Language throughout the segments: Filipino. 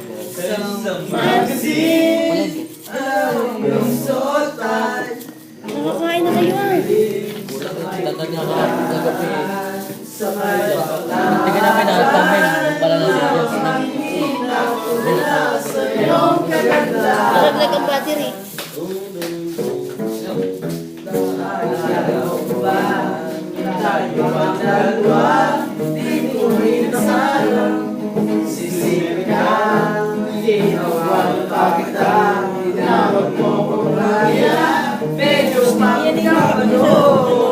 Isang magazine, ang iyong suotan. Nakakain na kayo ah. Tanda niya ka nagabi. Sa may bakla. Hindi ka namin nakatamin. Pala na siya. Mula sa iyong kaganda. Nalaglag ang battery. Ayaw ba? Tayo ang dalawa. Di ko minasalang. Sisipin ka. Ginawa pa kita. Tinawag mo ko kaya. Medyo magkabalo.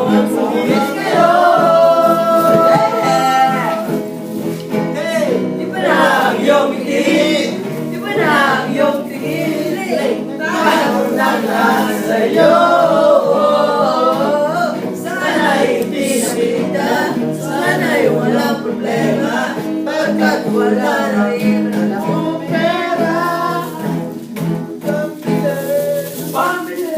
Ang sumit kayo. Iba na ang iyong tingin. Iba na ang iyong tingin. Tayo na lahat sa'yo. Sana'y hindi nakita. Sana'y walang problema. Pagkat wala na rin akong pera. Pambili.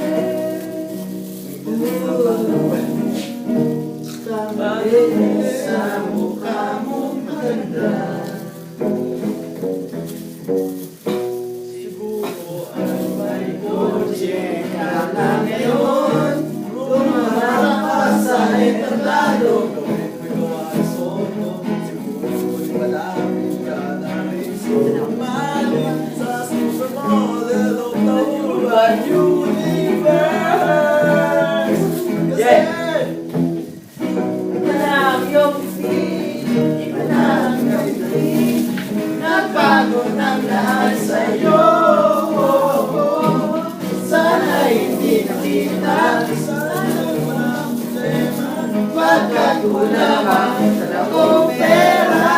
Pambili sa mukha mong maganda. Siguro ay may kotse ka na ngayon. Lumarang ka sa entablado. Nagbago ng lahat sa'yo. Sana hindi nakita. Sana walang problema. Pagkat wala kang talagang pera.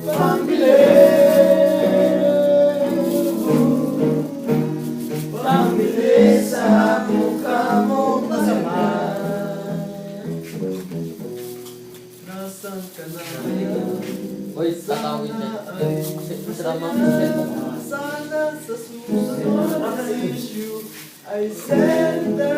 Pambili. Pambili sa mukha mong masama. Nasaan ka na ngayon? Uy, tatawin niya. Masarama mo Sana sa susunod na issue ay sender